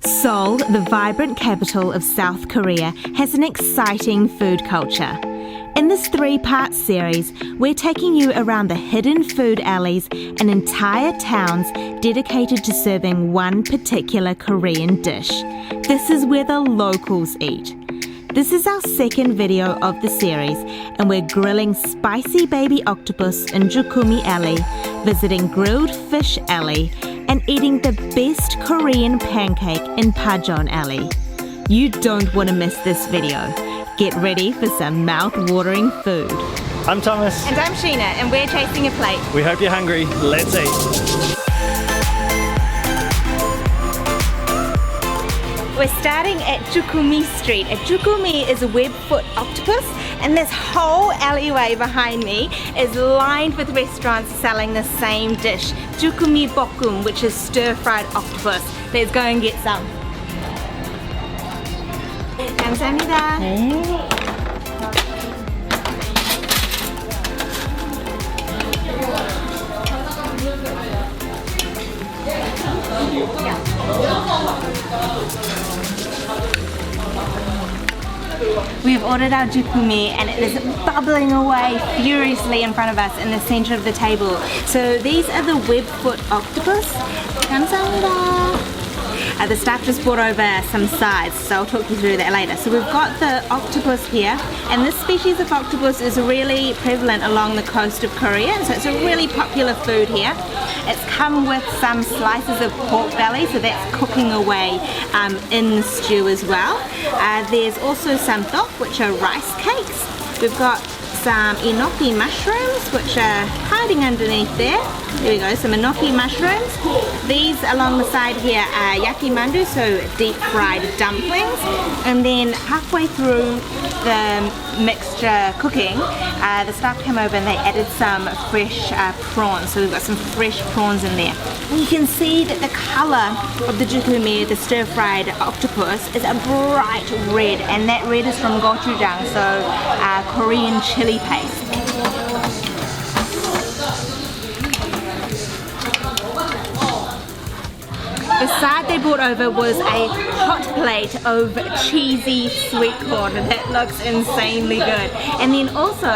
Seoul, the vibrant capital of South Korea, has an exciting food culture. In this 3-part series, we're taking you around the hidden food alleys and entire towns dedicated to serving one particular Korean dish. This is where the locals eat. This is our second video of the series, and we're grilling spicy baby octopus in Jjukkumi Alley, visiting Grilled Fish Alley, and eating the best Korean pancake in Pajeon Alley. You don't want to miss this video. Get ready for some mouth-watering food. I'm Thomas. And I'm Sheena, and we're chasing a plate. We hope you're hungry. Let's eat. We're starting at Jjukkumi Street. Jjukkumi is a web-foot octopus, and this whole alleyway behind me is lined with restaurants selling the same dish, Jjukkumi bokkeum, which is stir-fried octopus. Let's go and get some. 감사합니다. We've ordered our jjukkumi and it is bubbling away furiously in front of us in the center of the table. So these are the web-foot octopus. 감사합니다. The staff just brought over some sides, so I'll talk you through that later. So we've got the octopus here, and this species of octopus is really prevalent along the coast of Korea, so it's a really popular food here. It's come with some slices of pork belly, so that's cooking away in the stew as well. There's also some tteok, which are rice cakes. We've got some enoki mushrooms, which are hiding underneath there. There we go, some enoki mushrooms. These along the side here are yakimandu, so deep fried dumplings. And then halfway through the mixture cooking, the staff came over and they added some fresh prawns. So we've got some fresh prawns in there. And you can see that the color of the jjukkumi, the stir-fried octopus, is a bright red, and that red is from gochujang, so Korean chili paste. The side they brought over was a hot plate of cheesy sweet corn, and that looks insanely good. And then also,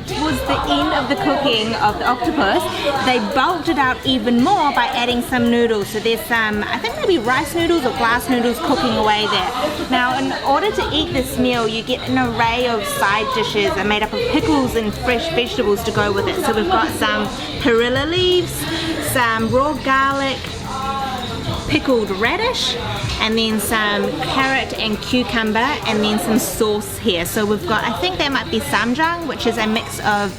towards the end of the cooking of the octopus, they bulked it out even more by adding some noodles. So there's some, I think maybe rice noodles or glass noodles cooking away there. Now, in order to eat this meal, you get an array of side dishes are made up of pickles and fresh vegetables to go with it. So we've got some perilla leaves, some raw garlic, pickled radish, and then some carrot and cucumber, and then some sauce here. So we've got, I think that might be samjang, which is a mix of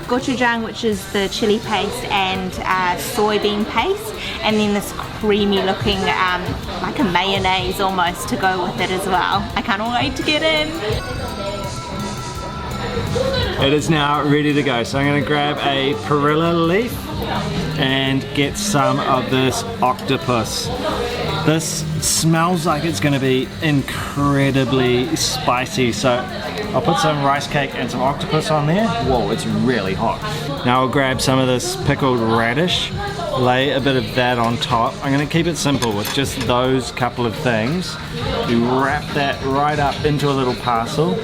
gochujang, which is the chili paste, and soybean paste, and then this creamy looking like a mayonnaise almost to go with it as well. I can't wait to get in. It is now ready to go. So I'm going to grab a perilla leaf and get some of this octopus. This smells like it's going to be incredibly spicy, so I'll put some rice cake and some octopus on there. Whoa, it's really hot. Now I'll grab some of this pickled radish, lay a bit of that on top. I'm going to keep it simple with just those couple of things. You wrap that right up into a little parcel,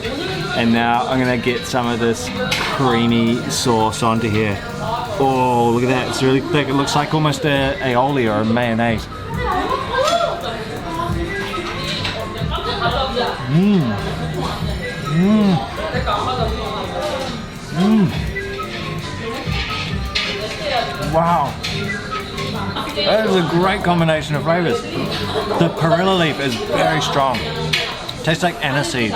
and now I'm going to get some of this creamy sauce onto here. Oh, look at that, it's really thick. It looks like almost a aioli or a mayonnaise. Mmm. Mmm. Mmm. Wow. That is a great combination of flavors. The perilla leaf is very strong. Tastes like aniseed.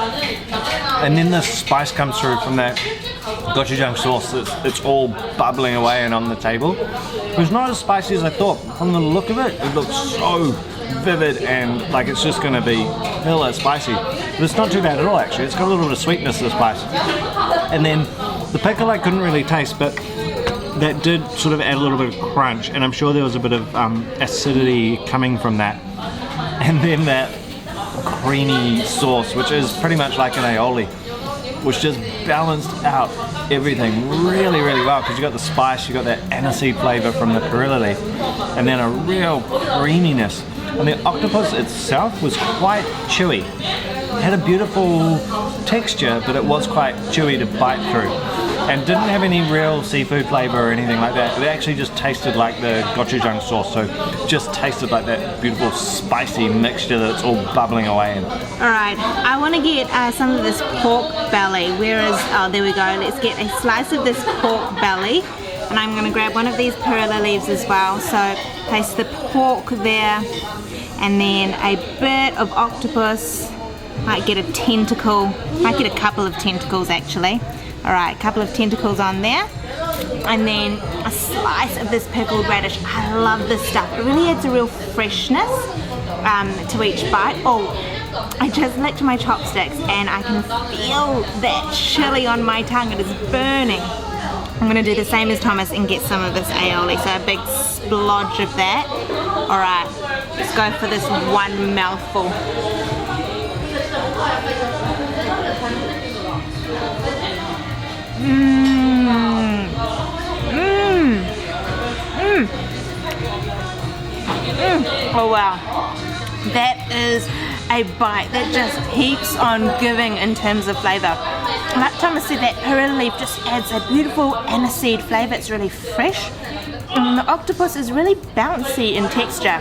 And then the spice comes through from that gochujang sauce. It's all bubbling away and on the table. It's not as spicy as I thought. From the look of it, it looks so vivid and like it's just going to be hella spicy. But it's not too bad at all actually. It's got a little bit of sweetness to the spice. And then the pickle I couldn't really taste, but that did sort of add a little bit of crunch, and I'm sure there was a bit of acidity coming from that. And then that creamy sauce, which is pretty much like an aioli, which just balanced out everything really, really well, because you got the spice, you got that aniseed flavor from the perilla leaf, and then a real creaminess and the octopus itself was quite chewy. It had a beautiful texture, but it was quite chewy to bite through. And didn't have any real seafood flavor or anything like that. It actually just tasted like the gochujang sauce, so just tasted like that beautiful spicy mixture that's all bubbling away in. Alright, I want to get some of this pork belly. Where is, oh there we go, let's get a slice of this pork belly. And I'm going to grab one of these perilla leaves as well. So place the pork there, and then a bit of octopus. Might get a tentacle, might get a couple of tentacles actually. Alright, a couple of tentacles on there. And then a slice of this pickled radish. I love this stuff. It really adds a real freshness to each bite. Oh, I just licked my chopsticks and I can feel that chili on my tongue. It is burning. I'm going to do the same as Thomas and get some of this aioli. So a big splodge of that. Alright, let's go for this one mouthful. Oh wow, that is a bite that just keeps on giving in terms of flavour. Like Thomas said, that perilla leaf just adds a beautiful aniseed flavour. It's really fresh. And the octopus is really bouncy in texture.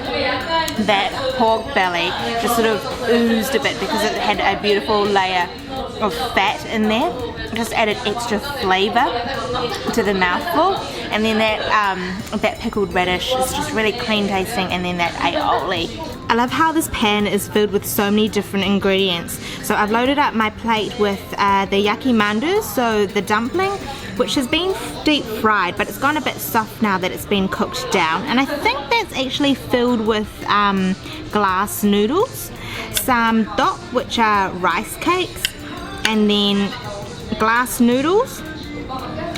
That pork belly just sort of oozed a bit because it had a beautiful layer of fat in there. It just added extra flavour to the mouthful. And then that pickled radish is just really clean tasting, and then that aioli. I love how this pan is filled with so many different ingredients. So I've loaded up my plate with the yakimandu, so the dumpling, which has been deep fried, but it's gone a bit soft now that it's been cooked down. And I think that's actually filled with glass noodles, some dok, which are rice cakes, and then glass noodles,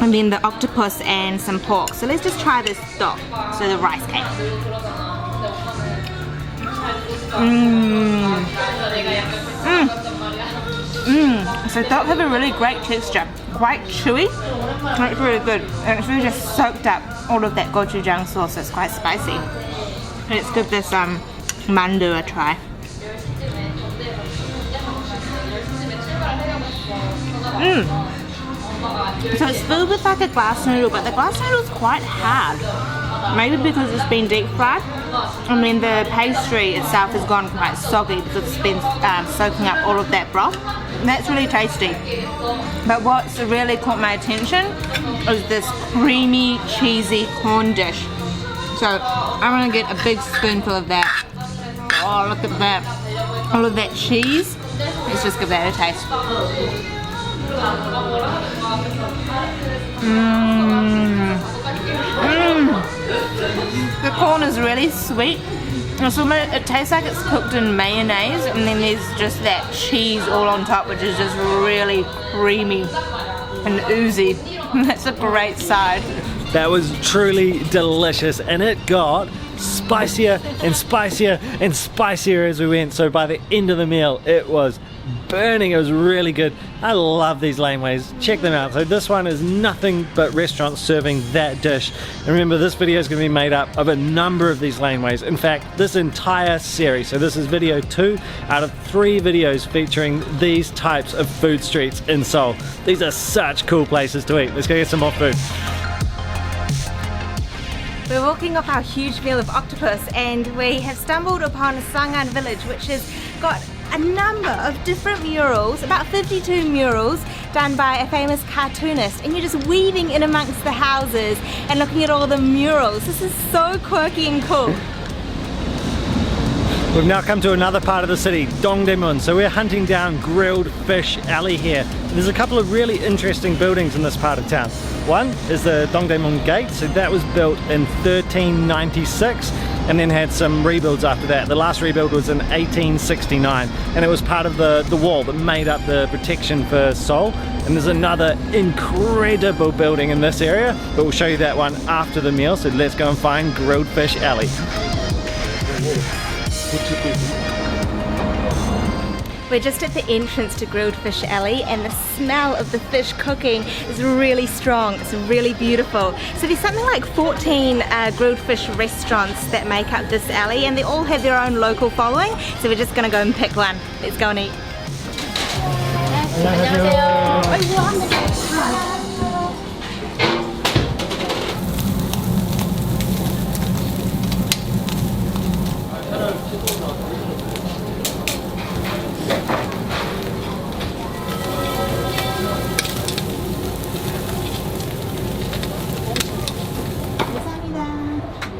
and then the octopus and some pork. So let's just try this dok, so the rice cake. So dok have a really great texture, quite chewy, and it's really good. And it's really just soaked up all of that gochujang sauce. It's quite spicy. Let's give this mandu a try. So it's filled with like a glass noodle, but the glass noodle is quite hard. Maybe because it's been deep fried. I mean, the pastry itself has gone quite soggy because it's been soaking up all of that broth. And that's really tasty. But what's really caught my attention is this creamy, cheesy corn dish. So I'm gonna get a big spoonful of that. Oh, look at that. All of that cheese. Let's just give that a taste. The corn is really sweet. It tastes like it's cooked in mayonnaise, and then there's just that cheese all on top, which is just really creamy and oozy. That's a great side. That was truly delicious, and it got spicier and spicier and spicier as we went. So by the end of the meal, it was burning. It was really good. I love these laneways. Check them out. So this one is nothing but restaurants serving that dish. And remember, this video is going to be made up of a number of these laneways. In fact, this entire series. So this is video 2 out of 3 videos featuring these types of food streets in Seoul. These are such cool places to eat. Let's go get some more food. We're walking off our huge meal of octopus, and we have stumbled upon Sangan village, which has got a number of different murals, about 52 murals done by a famous cartoonist, and you're just weaving in amongst the houses and looking at all the murals. This is so quirky and cool. We've now come to another part of the city, Dongdaemun. So we're hunting down Grilled Fish Alley here. There's a couple of really interesting buildings in this part of town. One is the Dongdaemun Gate. So that was built in 1396 and then had some rebuilds after that. The last rebuild was in 1869, and it was part of the wall that made up the protection for Seoul. And there's another incredible building in this area, but we'll show you that one after the meal. So let's go and find Grilled Fish Alley. We're just at the entrance to Grilled Fish Alley, and the smell of the fish cooking is really strong. It's really beautiful. So there's something like 14 grilled fish restaurants that make up this alley, and they all have their own local following. So we're just gonna go and pick one. Let's go and eat.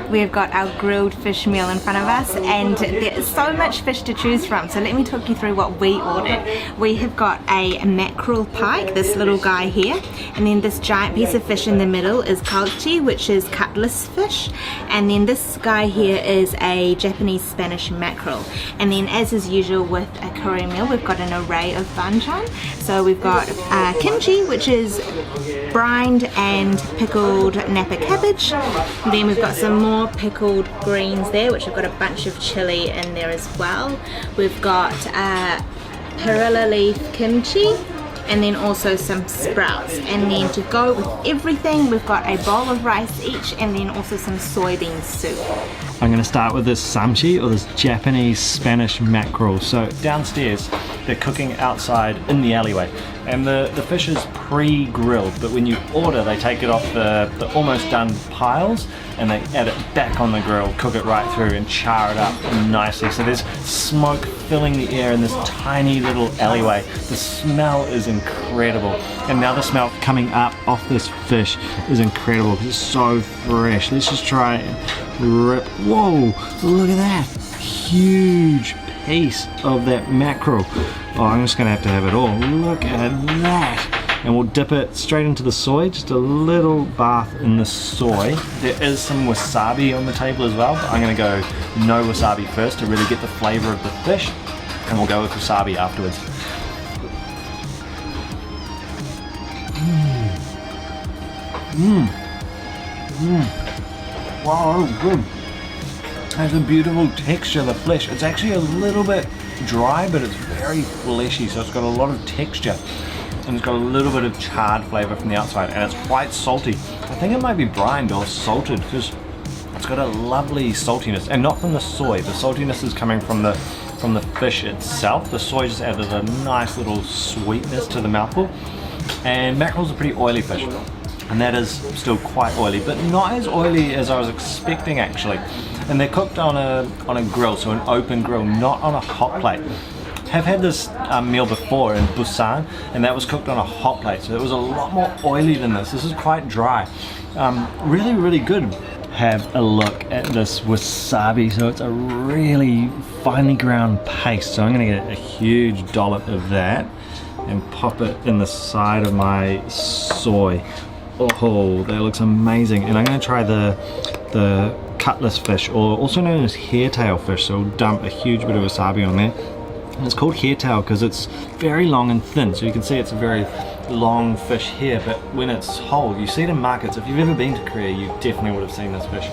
We've got our grilled fish meal in front of us, and there's so much fish to choose from, so let me talk you through what we ordered. We have got a mackerel pike, this little guy here, and then this giant piece of fish in the middle is kalchi, which is cutlass fish, and then this guy here is a Japanese Spanish mackerel. And then, as is usual with a Korean meal, we've got an array of banchan. So we've got kimchi, which is brined and pickled napa cabbage. And then we've got some more pickled greens there, which have got a bunch of chili in there as well. We've got perilla leaf kimchi, and then also some sprouts. And then to go with everything, we've got a bowl of rice each, and then also some soybean soup. I'm going to start with this samchi, or this Japanese Spanish mackerel. So downstairs, they're cooking outside in the alleyway, and the fish is pre-grilled, but when you order, they take it off the almost done piles, and they add it back on the grill, cook it right through, and char it up nicely. So there's smoke filling the air in this tiny little alleyway. The smell is incredible, and now the smell coming up off this fish is incredible because it's so fresh. Let's just try and rip. Whoa, look at that huge piece of that mackerel. Oh, I'm just gonna have to have it all. Look at that. And we'll dip it straight into the soy, just a little bath in the soy. There is some wasabi on the table as well, but I'm gonna go no wasabi first to really get the flavor of the fish, and we'll go with wasabi afterwards. Wow, that was good. Has a beautiful texture, the flesh. It's actually a little bit dry, but it's very fleshy, so it's got a lot of texture. And it's got a little bit of charred flavor from the outside, and it's quite salty. I think it might be brined or salted because it's got a lovely saltiness, and not from the soy. The saltiness is coming from the fish itself. The soy just added a nice little sweetness to the mouthful. And mackerel's a pretty oily fish, and that is still quite oily, but not as oily as I was expecting actually. And they're cooked on a grill, so an open grill, not on a hot plate. Have had this meal before in Busan, and that was cooked on a hot plate, so it was a lot more oily than this. This is quite dry. Really, really good. Have a look at this wasabi. So it's a really finely ground paste. So I'm gonna get a huge dollop of that and pop it in the side of my soy. Oh, that looks amazing. And I'm gonna try the cutlass fish, or also known as hairtail fish. So we'll dump a huge bit of wasabi on there. And it's called hairtail because it's very long and thin, so you can see it's a very long fish here, but when it's whole, you see it in markets. If you've ever been to Korea, you definitely would have seen this fish.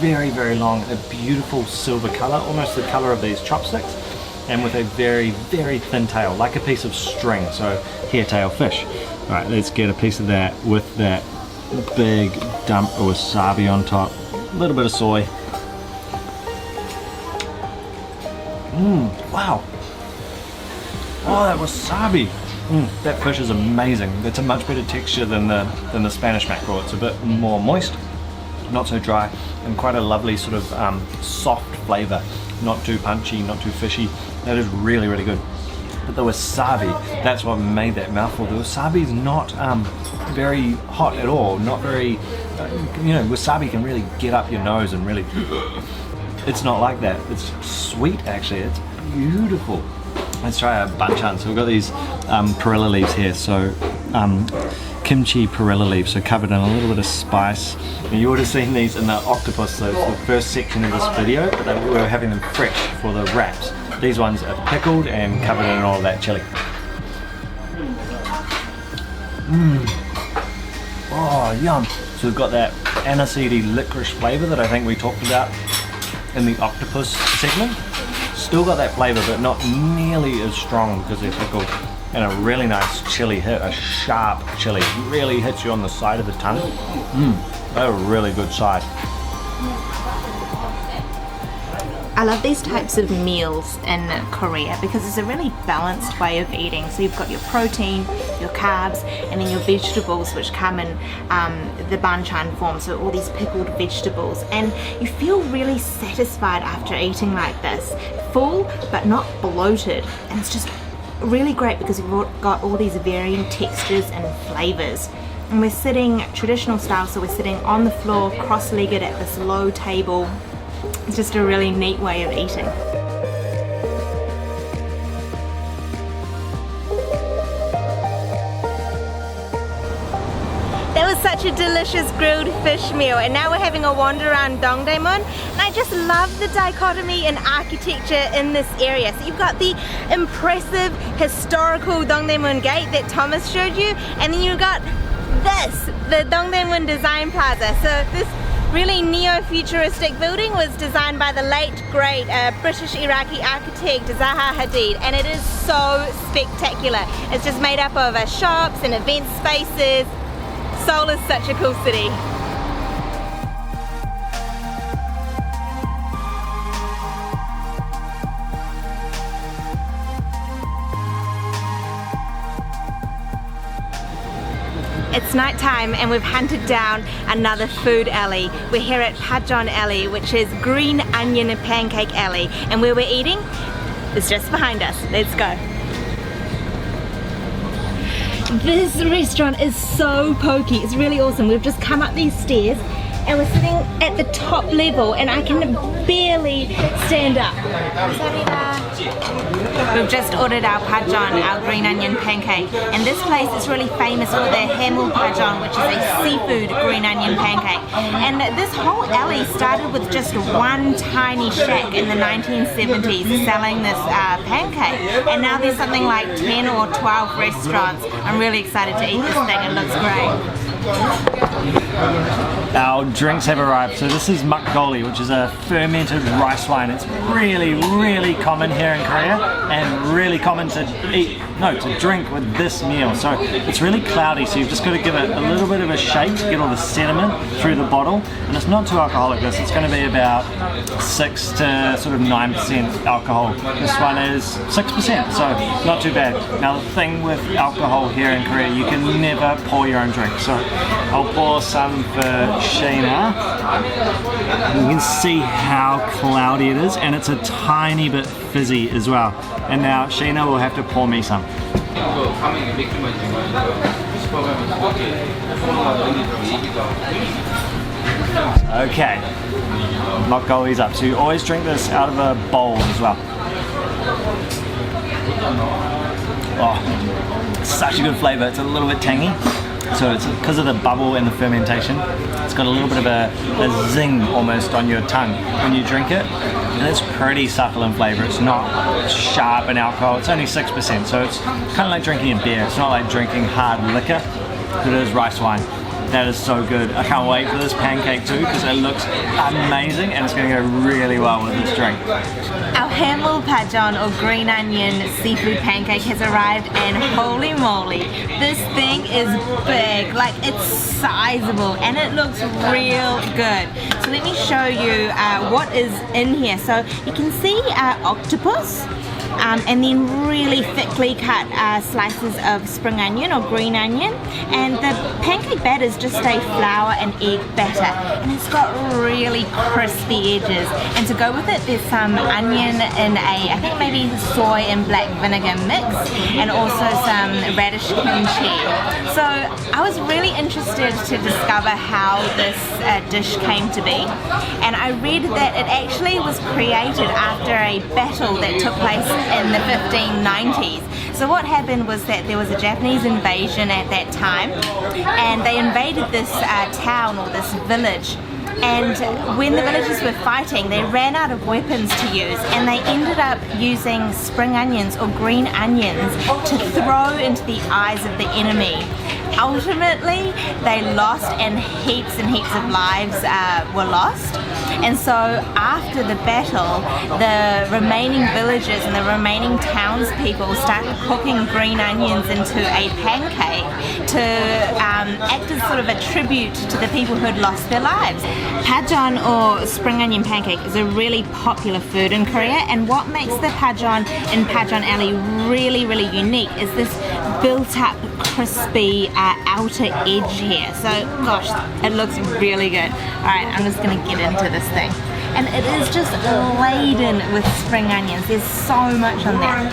Very, very long, a beautiful silver color, almost the color of these chopsticks, and with a very, very thin tail, like a piece of string, so hairtail fish. All right, let's get a piece of that with that big dump of wasabi on top, a little bit of soy. Wow. Oh, that wasabi! That fish is amazing. It's a much better texture than the Spanish mackerel. It's a bit more moist, not so dry, and quite a lovely sort of soft flavor. Not too punchy, not too fishy. That is really, really good. But the wasabi, that's what made that mouthful. The wasabi is not very hot at all. Not very, you know, wasabi can really get up your nose and really. It's not like that. It's sweet actually. It's beautiful. Let's try our banchan. So we've got these perilla leaves here. So kimchi perilla leaves, so covered in a little bit of spice. And you would have seen these in the octopus, so it's the first section of this video, but we were having them fresh for the wraps. These ones are pickled and covered in all of that chili. Oh, yum. So we've got that aniseedy licorice flavor that I think we talked about in the octopus segment. still got that flavor, but not nearly as strong because they're pickled. And a really nice chili hit, a sharp chili, really hits you on the side of the tongue. They're a really good side. I love these types of meals in Korea because it's a really balanced way of eating. So you've got your protein, your carbs, and then your vegetables, which come in the banchan form, so all these pickled vegetables. And you feel really satisfied after eating like this. Full, but not bloated. And it's just really great because you've got all these varying textures and flavors. And we're sitting traditional style, so we're sitting on the floor, cross-legged at this low table. It's just a really neat way of eating. That was such a delicious grilled fish meal, and now we're having a wander around Dongdaemun, and I just love the dichotomy in architecture in this area. So you've got the impressive historical Dongdaemun gate that Thomas showed you, and then you've got this, the Dongdaemun Design Plaza. So this really neo-futuristic building was designed by the late great British Iraqi architect Zaha Hadid, and it is so spectacular. It's just made up of shops and event spaces. Seoul is such a cool city. It's night time and we've hunted down another food alley. We're here at Pajeon alley, which is green onion and pancake alley, and where we're eating is just behind us. Let's go. This restaurant is so pokey. It's really awesome. We've just come up these stairs and we're sitting at the top level and I can barely stand up. We've just ordered our Pajeon, our green onion pancake, and this place is really famous for their Hamul Pajeon, which is a seafood green onion pancake. And this whole alley started with just one tiny shack in the 1970s selling this pancake, and now there's something like 10 or 12 restaurants. I'm really excited to eat this thing. It looks great. Our drinks have arrived. So this is makgeolli, which is a fermented rice wine. It's really, really common here in Korea and really common to drink with this meal. So it's really cloudy, so you've just got to give it a little bit of a shake to get all the sediment through the bottle. And it's not too alcoholic, this. It's going to be about 6 to sort of 9% alcohol. This one is 6%, so not too bad. Now the thing with alcohol here in Korea, you can never pour your own drink. So I'll pour some for Sheena. You can see how cloudy it is, and it's a tiny bit fizzy as well. And now Sheena will have to pour me some. Okay, makgeolli's up. So you always drink this out of a bowl as well. Oh, such a good flavor. It's a little bit tangy. So it's because of the bubble and the fermentation, it's got a little bit of a zing almost on your tongue when you drink it. And it's pretty subtle in flavor. It's not sharp in alcohol. It's only 6%, so it's kind of like drinking a beer. It's not like drinking hard liquor, but it is rice wine. That is so good. I can't wait for this pancake too because it looks amazing and it's going to go really well with this drink. Our Hamul Pajeon or green onion seafood pancake has arrived, and holy moly, this thing is big. Like, it's sizable and it looks real good. So let me show you what is in here. So you can see octopus. And then really thickly cut slices of spring onion or green onion, and the pancake batter is just a flour and egg batter, and it's got really crispy edges. And to go with it, there's some onion in I think maybe soy and black vinegar mix, and also some radish kimchi. So I was really interested to discover how this dish came to be, and I read that it actually was created after a battle that took place in the 1590s. So what happened was that there was a Japanese invasion at that time, and they invaded this town or this village. And when the villagers were fighting, they ran out of weapons to use, and they ended up using spring onions or green onions to throw into the eyes of the enemy. ultimately they lost, and heaps of lives were lost. And so after the battle, the remaining villagers and the remaining townspeople started cooking green onions into a pancake to act as sort of a tribute to the people who had lost their lives. Pajeon, or spring onion pancake, is a really popular food in Korea, and what makes the Pajeon in Pajeon Alley really unique is this built up crispy outer edge here. So gosh, it looks really good. Alright, I'm just gonna get into this thing. And it is just laden with spring onions. There's so much on there.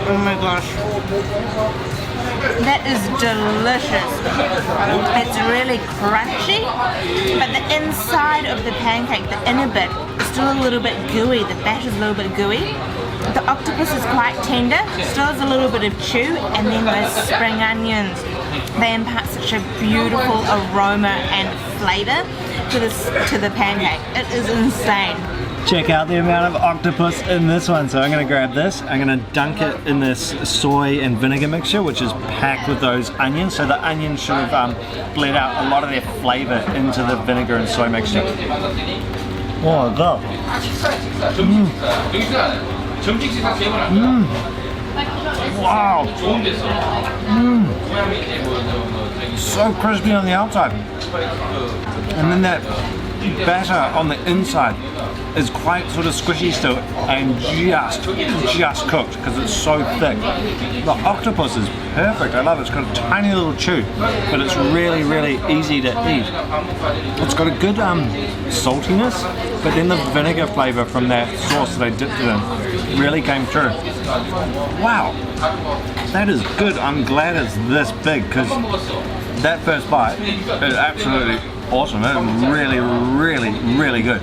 Oh my gosh. That is delicious. It's really crunchy, but the inside of the pancake, the inner bit, is still a little bit gooey. The batter is a little bit gooey. The octopus is quite tender, still has a little bit of chew, and then those spring onions, they impart such a beautiful aroma and flavour to the pancake. It is insane. Check out the amount of octopus in this one. So I'm gonna grab this, I'm gonna dunk it in this soy and vinegar mixture, which is packed with those onions. So the onions should have bled out a lot of their flavor into the vinegar and soy mixture. Oh, God. Wow. So crispy on the outside. And then that batter on the inside is quite sort of squishy still and just cooked because it's so thick. The octopus is perfect. I love it. It's got a tiny little chew, but it's really easy to eat. It's got a good saltiness, but then the vinegar flavor from that sauce that I dipped it in really came through. Wow, that is good. I'm glad it's this big because that first bite is absolutely awesome. It's really good.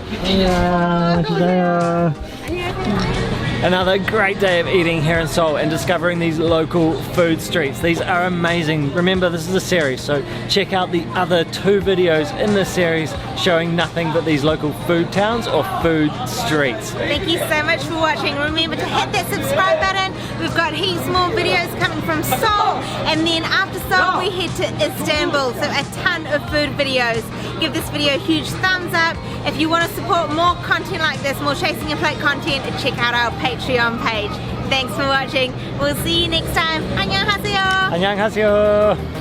Another great day of eating here in Seoul and discovering these local food streets. These are amazing. Remember, this is a series, so check out the other 2 videos in this series showing nothing but these local food towns or food streets. Thank you so much for watching. Remember to hit that subscribe button. We've got heaps more videos coming from Seoul, and then after Seoul we head to Istanbul, so a ton of food videos. Give this video a huge thumbs up. If you want to support more content like this, more Chasing Your Plate content, check out our Patreon page. Thanks for watching. We'll see you next time. 안녕하세요. 안녕하세요.